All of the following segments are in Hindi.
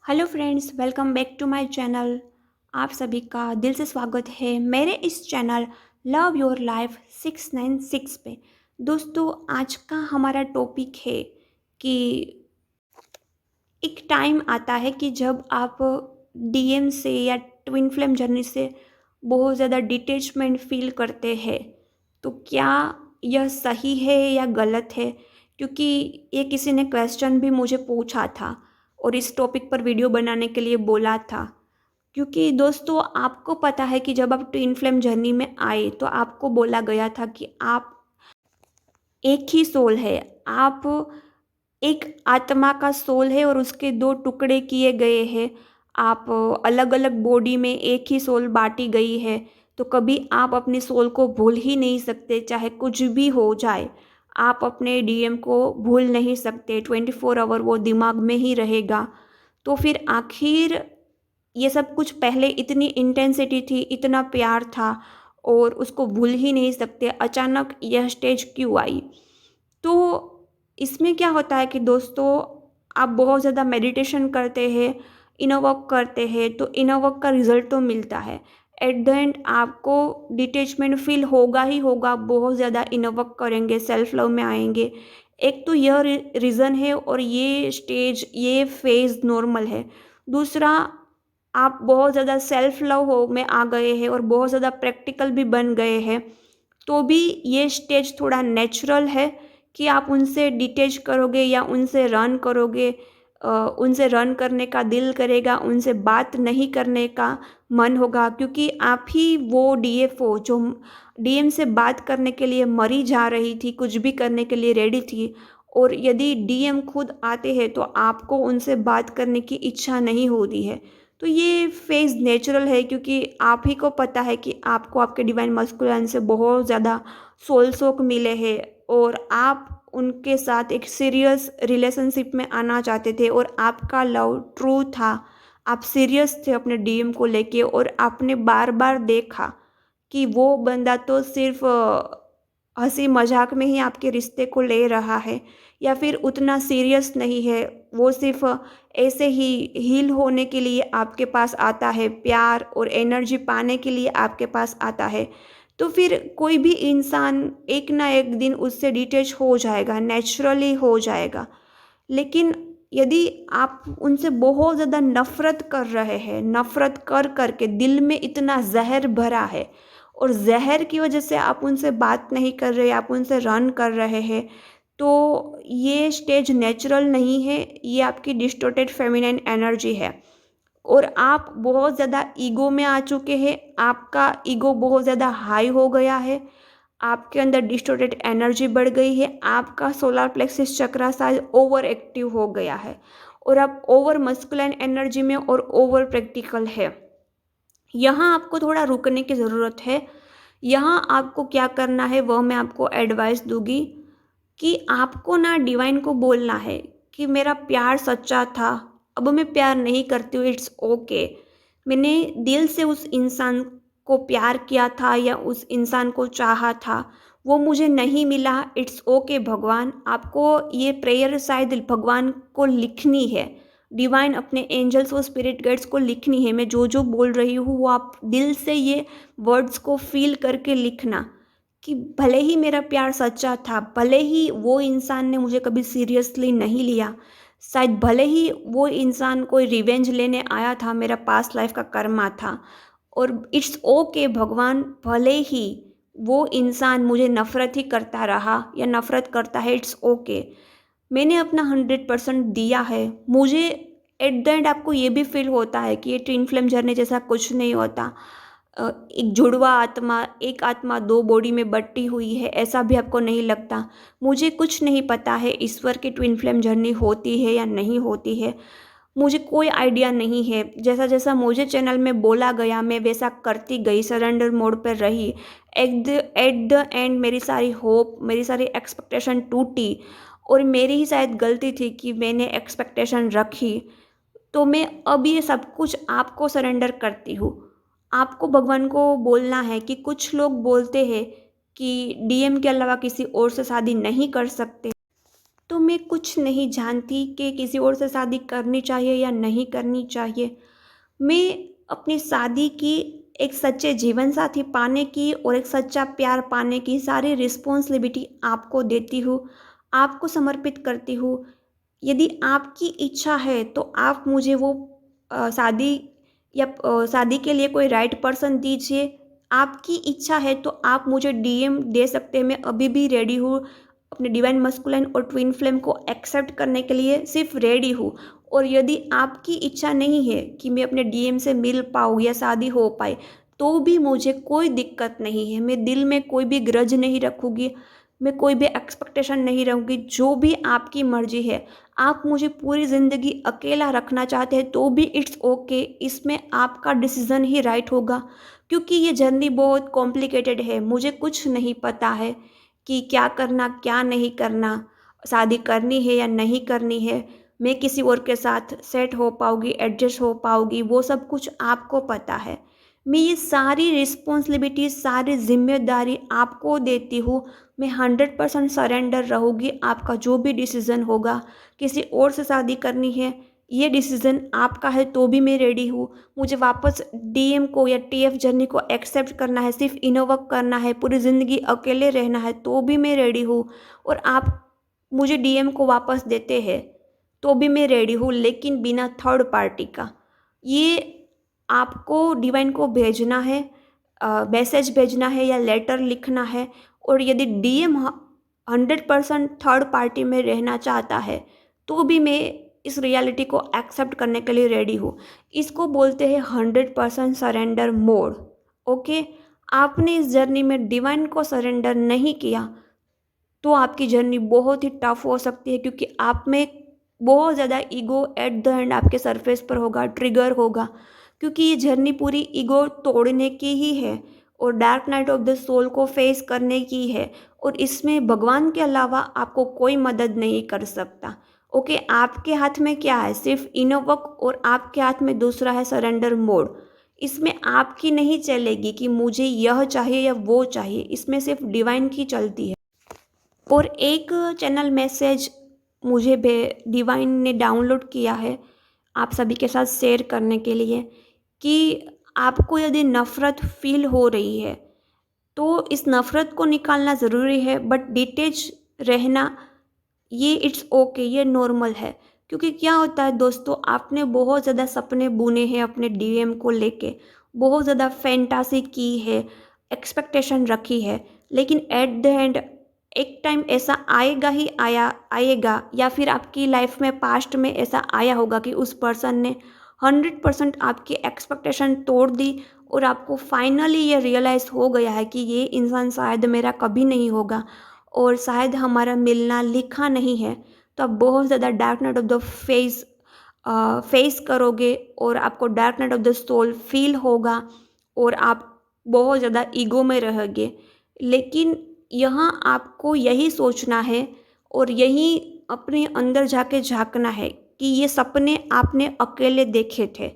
Hello friends, welcome back to my channel. आप सभी का दिल से स्वागत है मेरे इस चैनल लव योर लाइफ 696 पे। दोस्तों, आज का हमारा टॉपिक है कि एक टाइम आता है कि जब आप डीएम से या ट्विन फ्लेम जर्नी से बहुत ज़्यादा डिटैचमेंट फील करते हैं। तो क्या यह सही है या गलत है? क्योंकि ये किसी ने क्वेश्चन भी मुझे पूछा था और इस टॉपिक पर वीडियो बनाने के लिए बोला था। क्योंकि दोस्तों, आपको पता है कि जब आप ट्विन फ्लेम जर्नी में आए तो आपको बोला गया था कि आप एक ही सोल है। आप एक आत्मा का सोल है और उसके दो टुकड़े किए गए हैं। आप अलग अलग बॉडी में एक ही सोल बांटी गई है। तो कभी आप अपनी सोल को भूल ही नहीं सकते, चाहे कुछ भी हो जाए। आप अपने डीएम को भूल नहीं सकते, 24 आवर वो दिमाग में ही रहेगा। तो फिर आखिर ये सब कुछ पहले इतनी इंटेंसिटी थी, इतना प्यार था और उसको भूल ही नहीं सकते। अचानक यह स्टेज क्यों आई? तो इसमें क्या होता है कि दोस्तों, आप बहुत ज़्यादा मेडिटेशन करते हैं, इनर वर्क करते हैं, तो इनर वर्क का रिजल्ट तो मिलता है। एट द एंड आपको डिटैचमेंट फील होगा ही होगा। आप बहुत ज़्यादा इनर वर्क करेंगे, सेल्फ लव में आएंगे। एक तो यह रीज़न है और ये स्टेज, ये फेज़ नॉर्मल है। दूसरा, आप बहुत ज़्यादा सेल्फ लव हो में आ गए हैं और बहुत ज़्यादा प्रैक्टिकल भी बन गए हैं। तो भी ये स्टेज थोड़ा नेचुरल है कि आप उनसे डिटैच करोगे या उनसे रन करोगे। उनसे रन करने का दिल करेगा, उनसे बात नहीं करने का मन होगा, क्योंकि आप ही वो डीएफ हो जो डीएम से बात करने के लिए मरी जा रही थी, कुछ भी करने के लिए रेडी थी। और यदि डीएम खुद आते हैं तो आपको उनसे बात करने की इच्छा नहीं होती है। तो ये फेज़ नेचुरल है, क्योंकि आप ही को पता है कि आपको आपके डिवाइन मस्कुलिन से बहुत ज़्यादा सोल सोक मिले हैं और आप उनके साथ एक सीरियस रिलेशनशिप में आना चाहते थे और आपका लव ट्रू था। आप सीरियस थे अपने डीएम को लेके और आपने बार बार देखा कि वो बंदा तो सिर्फ हंसी मजाक में ही आपके रिश्ते को ले रहा है या फिर उतना सीरियस नहीं है। वो सिर्फ ऐसे ही हील होने के लिए आपके पास आता है, प्यार और एनर्जी पाने के लिए आपके पास आता है। तो फिर कोई भी इंसान एक ना एक दिन उससे डिटैच हो जाएगा, नेचुरली हो जाएगा। लेकिन यदि आप उनसे बहुत ज़्यादा नफ़रत कर रहे हैं, नफ़रत कर कर के दिल में इतना ज़हर भरा है और ज़हर की वजह से आप उनसे बात नहीं कर रहे, आप उनसे रन कर रहे हैं, तो ये स्टेज नेचुरल नहीं है। ये आपकी डिस्टॉर्टेड फेमिनाइन एनर्जी है और आप बहुत ज़्यादा ईगो में आ चुके हैं। आपका ईगो बहुत ज़्यादा हाई हो गया है। आपके अंदर डिस्टॉर्टेड एनर्जी बढ़ गई है। आपका सोलर प्लेक्सस चक्रा शायद ओवर एक्टिव हो गया है और आप ओवर मस्कुलाइन एनर्जी में और ओवर प्रैक्टिकल है। यहाँ आपको थोड़ा रुकने की ज़रूरत है। यहाँ आपको क्या करना है वह मैं आपको एडवाइस दूंगी कि आपको ना डिवाइन को बोलना है कि मेरा प्यार सच्चा था, अब मैं प्यार नहीं करती हूँ, इट्स ओके। मैंने दिल से उस इंसान को प्यार किया था या उस इंसान को चाहा था, वो मुझे नहीं मिला, इट्स ओके। भगवान, आपको ये प्रेयर शायद भगवान को लिखनी है, डिवाइन अपने एंजल्स और स्पिरिट गाइड्स को लिखनी है। मैं जो जो बोल रही हूँ वो आप दिल से ये वर्ड्स को फील करके लिखना कि भले ही मेरा प्यार सच्चा था, भले ही वो इंसान ने मुझे कभी सीरियसली नहीं लिया, शायद भले ही वो इंसान कोई रिवेंज लेने आया था, मेरा पास्ट लाइफ का कर्मा था, और इट्स ओके भगवान, भले ही वो इंसान मुझे नफ़रत ही करता रहा या नफ़रत करता है, इट्स ओके। मैंने अपना 100% दिया है। मुझे एट द एंड आपको ये भी फील होता है कि ये ट्विन फ्लेम जर्नी जैसा कुछ नहीं होता। एक जुड़वा आत्मा, एक आत्मा दो बॉडी में बटी हुई है, ऐसा भी आपको नहीं लगता। मुझे कुछ नहीं पता है ईश्वर की ट्विन फ्लेम जर्नी होती है या नहीं होती है, मुझे कोई आइडिया नहीं है। जैसा जैसा मुझे चैनल में बोला गया मैं वैसा करती गई, सरेंडर मोड पर रही। एट द एंड मेरी सारी होप, मेरी सारी एक्सपेक्टेशन टूटी और मेरी ही शायद गलती थी कि मैंने एक्सपेक्टेशन रखी। तो मैं अब ये सब कुछ आपको सरेंडर करती हूँ। आपको भगवान को बोलना है कि कुछ लोग बोलते हैं कि डीएम के अलावा किसी और से शादी नहीं कर सकते। तो मैं कुछ नहीं जानती कि किसी और से शादी करनी चाहिए या नहीं करनी चाहिए। मैं अपनी शादी की, एक सच्चे जीवन साथी पाने की और एक सच्चा प्यार पाने की सारी रिस्पॉन्सिबिलिटी आपको देती हूँ, आपको समर्पित करती हूँ। यदि आपकी इच्छा है तो आप मुझे वो शादी या शादी के लिए कोई राइट पर्सन दीजिए। आपकी इच्छा है तो आप मुझे डीएम दे सकते हैं, मैं अभी भी रेडी हूँ। अपने डिवाइन मस्कुलिन और ट्विन फ्लेम को एक्सेप्ट करने के लिए सिर्फ रेडी हूँ। और यदि आपकी इच्छा नहीं है कि मैं अपने डीएम से मिल पाऊँ या शादी हो पाए, तो भी मुझे कोई दिक्कत नहीं है। मैं दिल में कोई भी ग्रज नहीं रखूँगी, मैं कोई भी एक्सपेक्टेशन नहीं रहूँगी। जो भी आपकी मर्ज़ी है, आप मुझे पूरी ज़िंदगी अकेला रखना चाहते हैं तो भी इट्स ओके, इसमें आपका डिसीज़न ही राइट होगा। क्योंकि ये जर्नी बहुत कॉम्प्लिकेटेड है, मुझे कुछ नहीं पता है कि क्या करना, क्या नहीं करना, शादी करनी है या नहीं करनी है, मैं किसी और के साथ सेट हो पाऊँगी, एडजस्ट हो पाऊँगी, वो सब कुछ आपको पता है। मैं ये सारी रिस्पॉन्सिबिलिटी, सारी ज़िम्मेदारी आपको देती हूँ। मैं 100% सरेंडर रहूँगी, आपका जो भी डिसीज़न होगा। किसी और से शादी करनी है, ये डिसीज़न आपका है तो भी मैं रेडी हूँ। मुझे वापस डीएम को या टीएफ जर्नी को एक्सेप्ट करना है, सिर्फ इनोवर्क करना है, पूरी ज़िंदगी अकेले रहना है तो भी मैं रेडी हूँ। और आप मुझे डीएम को वापस देते हैं तो भी मैं रेडी हूँ, लेकिन बिना थर्ड पार्टी का। ये आपको डिवाइन को भेजना है, मैसेज भेजना है या लेटर लिखना है। और यदि डीएम 100% थर्ड पार्टी में रहना चाहता है तो भी मैं इस रियलिटी को एक्सेप्ट करने के लिए रेडी हूँ। इसको बोलते हैं 100% सरेंडर मोड। ओके, आपने इस जर्नी में डिवाइन को सरेंडर नहीं किया तो आपकी जर्नी बहुत ही टफ हो सकती है, क्योंकि आप में बहुत ज़्यादा ईगो एट द एंड आपके सरफेस पर होगा, ट्रिगर होगा। क्योंकि ये जर्नी पूरी ईगो तोड़ने की ही है और dark night of the soul को फेस करने की है। और इसमें भगवान के अलावा आपको कोई मदद नहीं कर सकता। ओके, आपके हाथ में क्या है? सिर्फ इनोवर्क, और आपके हाथ में दूसरा है सरेंडर मोड। इसमें आपकी नहीं चलेगी कि मुझे यह चाहिए या वो चाहिए, इसमें सिर्फ डिवाइन की चलती है। और एक चैनल मैसेज मुझे डिवाइन ने डाउनलोड किया है आप सभी के साथ शेयर करने के लिए, कि आपको यदि नफ़रत फील हो रही है तो इस नफ़रत को निकालना ज़रूरी है, बट डिटेच रहना ये इट्स ओके, ये नॉर्मल है। क्योंकि क्या होता है दोस्तों, आपने बहुत ज़्यादा सपने बुने हैं अपने डीएम को लेके, बहुत ज़्यादा फैंटासी की है, एक्सपेक्टेशन रखी है, लेकिन एट द एंड एक टाइम ऐसा आएगा ही आएगा, या फिर आपकी लाइफ में पास्ट में ऐसा आया होगा कि उस पर्सन ने 100% आपकी एक्सपेक्टेशन तोड़ दी और आपको फाइनली ये रियलाइज़ हो गया है कि ये इंसान शायद मेरा कभी नहीं होगा और शायद हमारा मिलना लिखा नहीं है। तो आप बहुत ज़्यादा dark night of the face करोगे और आपको dark night of the soul feel होगा और आप बहुत ज़्यादा ईगो में रहोगे। लेकिन यहाँ आपको यही सोचना है और यही अपने अंदर जाके झाँकना है कि ये सपने आपने अकेले देखे थे,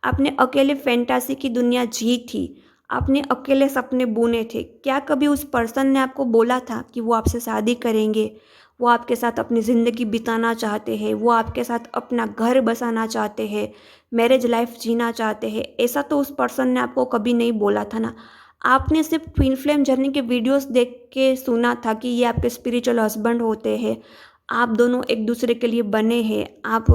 आपने अकेले फैंटासी की दुनिया जी थी, आपने अकेले सपने बुने थे। क्या कभी उस पर्सन ने आपको बोला था कि वो आपसे शादी करेंगे, वो आपके साथ अपनी ज़िंदगी बिताना चाहते हैं, वो आपके साथ अपना घर बसाना चाहते हैं, मैरिज लाइफ जीना चाहते हैं? ऐसा तो उस पर्सन ने आपको कभी नहीं बोला था ना। आपने सिर्फ ट्विन फ्लेम जर्नी के वीडियोस देख के सुना था कि ये आपके स्पिरिचुअल हस्बैंड होते हैं, आप दोनों एक दूसरे के लिए बने हैं, आप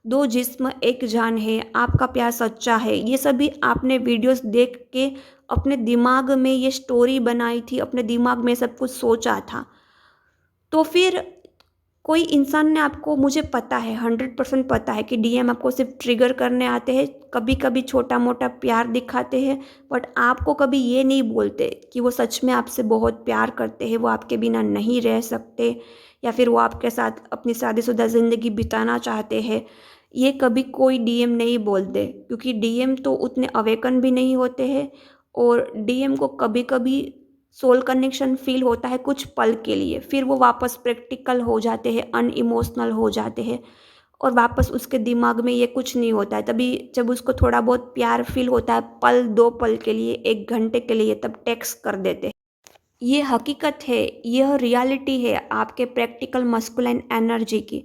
दो जिस्म एक जान है, आपका प्यार सच्चा है। ये सभी आपने वीडियोस देख के अपने दिमाग में ये स्टोरी बनाई थी, अपने दिमाग में सब कुछ सोचा था। तो फिर कोई इंसान ने आपको, मुझे पता है 100% पता है कि डीएम आपको सिर्फ ट्रिगर करने आते हैं, कभी कभी छोटा मोटा प्यार दिखाते हैं, बट आपको कभी ये नहीं बोलते कि वो सच में आपसे बहुत प्यार करते हैं, वो आपके बिना नहीं रह सकते, या फिर वो आपके साथ अपनी शादीशुदा ज़िंदगी बिताना चाहते हैं। ये कभी कोई डीएम नहीं बोलते, क्योंकि डीएम तो उतने अवेकन भी नहीं होते हैं। और डीएम को कभी कभी सोल कनेक्शन फील होता है कुछ पल के लिए, फिर वो वापस प्रैक्टिकल हो जाते हैं, अनइमोशनल हो जाते हैं और वापस उसके दिमाग में ये कुछ नहीं होता है। तभी जब उसको थोड़ा बहुत प्यार फील होता है, पल दो पल के लिए, 1 घंटे के लिए, तब टेक्स्ट कर देते हैं। ये हकीकत है, यह रियलिटी है आपके प्रैक्टिकल मस्कुलाइन एनर्जी की।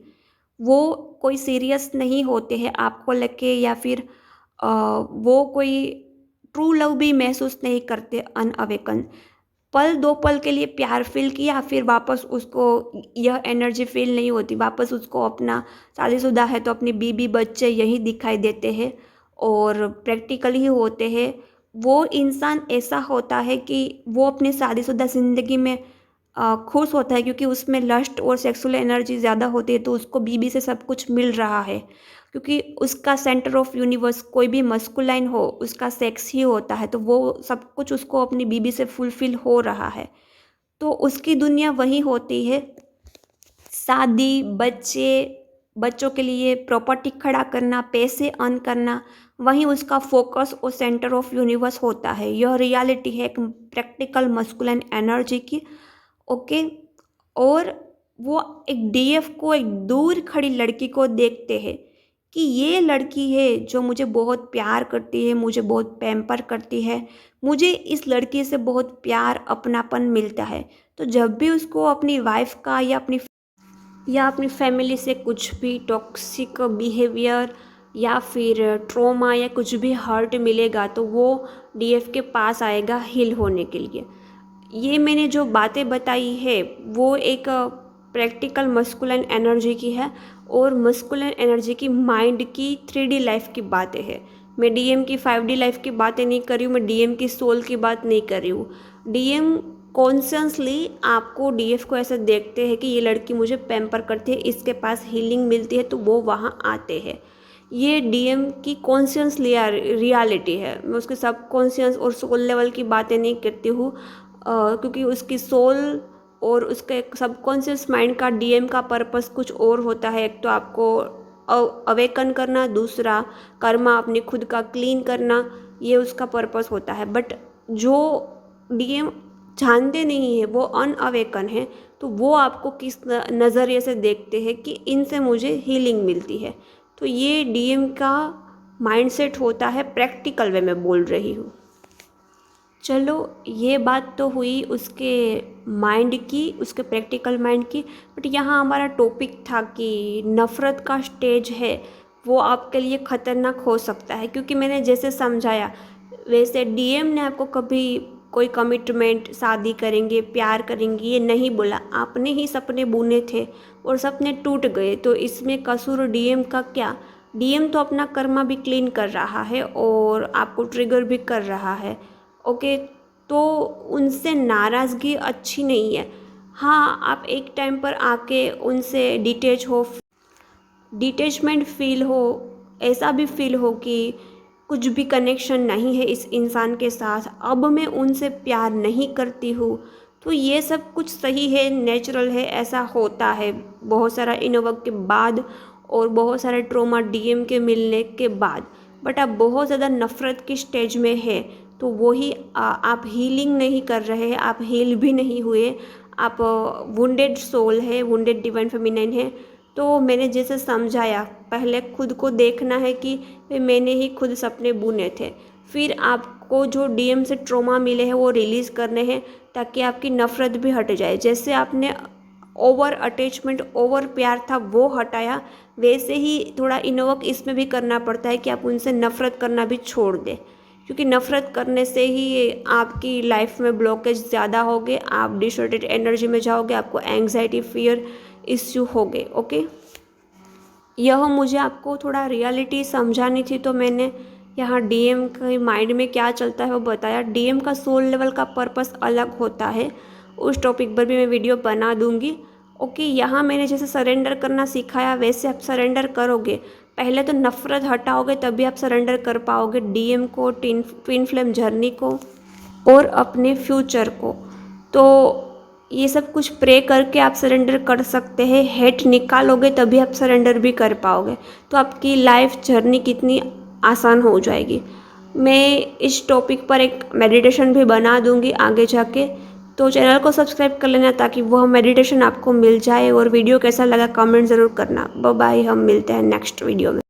वो कोई सीरियस नहीं होते हैं आपको लेके, या फिर वो कोई ट्रू लव भी महसूस नहीं करते अनअवेकन। पल 2 पल के लिए प्यार फ़ील किया, फिर वापस उसको यह एनर्जी फ़ील नहीं होती। वापस उसको अपना, शादीशुदा है तो अपनी बीवी बच्चे यही दिखाई देते हैं और प्रैक्टिकल ही होते हैं। वो इंसान ऐसा होता है कि वो अपनी शादीशुदा ज़िंदगी में खुश होता है, क्योंकि उसमें लस्ट और सेक्सुअल एनर्जी ज़्यादा होती है, तो उसको बीवी से सब कुछ मिल रहा है। क्योंकि उसका सेंटर ऑफ यूनिवर्स कोई भी मस्कुलाइन हो, उसका सेक्स ही होता है, तो वो सब कुछ उसको अपनी बीवी से फुलफ़िल हो रहा है। तो उसकी दुनिया वही होती है, शादी, बच्चे, बच्चों के लिए प्रॉपर्टी खड़ा करना, पैसे अर्न करना, वहीं उसका फ़ोकस और सेंटर ऑफ यूनिवर्स होता है। यह रियलिटी है एक प्रैक्टिकल मस्कुलाइन एनर्जी की। ओके। और वो एक डीएफ को, एक दूर खड़ी लड़की को देखते हैं कि ये लड़की है जो मुझे बहुत प्यार करती है, मुझे बहुत पैम्पर करती है, मुझे इस लड़की से बहुत प्यार, अपनापन मिलता है। तो जब भी उसको अपनी वाइफ का या अपनी फैमिली से कुछ भी टॉक्सिक बिहेवियर या फिर ट्रॉमा या कुछ भी हर्ट मिलेगा, तो वो डीएफ के पास आएगा हील होने के लिए। ये मैंने जो बातें बताई है वो एक प्रैक्टिकल मस्कुलिन एनर्जी की है, और मस्कुलिन एनर्जी की माइंड की 3D लाइफ की बातें हैं। मैं डीएम की 5D लाइफ की बातें नहीं कर रही हूँ, मैं डीएम की सोल की बात नहीं कर रही हूँ। डीएम कॉन्शियसली आपको, डीएफ को ऐसा देखते हैं कि ये लड़की मुझे पैम्पर करती है, इसके पास हीलिंग मिलती है, तो वो वहाँ आते हैं। ये डीएम की कॉन्शियस रियलिटी है। मैं उसके सब कॉन्शियस और सोल लेवल की बातें नहीं करती हूँ, क्योंकि उसकी सोल और उसके सबकॉन्शियस माइंड का, डीएम का पर्पस कुछ और होता है। एक तो आपको अवेकन करना, दूसरा कर्मा अपनी खुद का क्लीन करना, ये उसका पर्पस होता है। बट जो डीएम जानते नहीं है, वो अनअवेकन है, तो वो आपको किस नज़रिए से देखते हैं कि इनसे मुझे हीलिंग मिलती है। तो ये डीएम का माइंडसेट होता है, प्रैक्टिकल वे में बोल रही हूँ। चलो, ये बात तो हुई उसके माइंड की, उसके प्रैक्टिकल माइंड की। बट यहाँ हमारा टॉपिक था कि नफ़रत का स्टेज है वो आपके लिए ख़तरनाक हो सकता है, क्योंकि मैंने जैसे समझाया वैसे डीएम ने आपको कभी कोई कमिटमेंट, शादी करेंगे, प्यार करेंगे, ये नहीं बोला। आपने ही सपने बुने थे और सपने टूट गए, तो इसमें कसूर डीएम का क्या। डीएम तो अपना कर्मा भी क्लीन कर रहा है और आपको ट्रिगर भी कर रहा है। ओके। तो उनसे नाराज़गी अच्छी नहीं है। हाँ, आप एक टाइम पर आके उनसे डिटैचमेंट फील हो, ऐसा भी फील हो कि कुछ भी कनेक्शन नहीं है इस इंसान के साथ, अब मैं उनसे प्यार नहीं करती हूँ, तो ये सब कुछ सही है, नेचुरल है, ऐसा होता है बहुत सारा इनोवक के बाद और बहुत सारे ट्रोमा डीएम के मिलने के बाद। बट आप बहुत ज़्यादा नफ़रत की स्टेज में है, तो वही आप हीलिंग नहीं कर रहे हैं, आप हील भी नहीं हुए, आप वुंडेड सोल है, वुंडेड डिवाइन फेमिनाइन है। तो मैंने जैसे समझाया, पहले खुद को देखना है कि भाई मैंने ही खुद सपने बुने थे। फिर आपको जो डीएम से ट्रॉमा मिले हैं वो रिलीज़ करने हैं, ताकि आपकी नफ़रत भी हट जाए। जैसे आपने ओवर अटैचमेंट, ओवर प्यार था वो हटाया, वैसे ही थोड़ा इनोवक इसमें भी करना पड़ता है कि आप उनसे नफ़रत करना भी छोड़ दें, क्योंकि नफ़रत करने से ही आपकी लाइफ में ब्लॉकेज ज़्यादा होगे, आप डिसऑर्डर्ड एनर्जी में जाओगे, आपको एंग्जाइटी, फियर इश्यू होंगे। ओके। यह मुझे आपको थोड़ा रियलिटी समझानी थी, तो मैंने यहाँ डीएम के माइंड में क्या चलता है वो बताया। डीएम का सोल लेवल का पर्पस अलग होता है, उस टॉपिक पर भी मैं वीडियो बना दूँगी। ओके। यहाँ मैंने जैसे सरेंडर करना सिखाया वैसे आप सरेंडर करोगे। पहले तो नफ़रत हटाओगे तभी आप सरेंडर कर पाओगे डीएम को, ट्विन फ्लेम जर्नी को और अपने फ्यूचर को। तो ये सब कुछ प्रे करके आप सरेंडर कर सकते हैं। हेट निकालोगे तभी आप सरेंडर भी कर पाओगे, तो आपकी लाइफ जर्नी कितनी आसान हो जाएगी। मैं इस टॉपिक पर एक मेडिटेशन भी बना दूंगी आगे जाके, तो चैनल को सब्सक्राइब कर लेना ताकि वह मेडिटेशन आपको मिल जाए। और वीडियो कैसा लगा कमेंट ज़रूर करना। बाय बाय, हम मिलते हैं नेक्स्ट वीडियो में।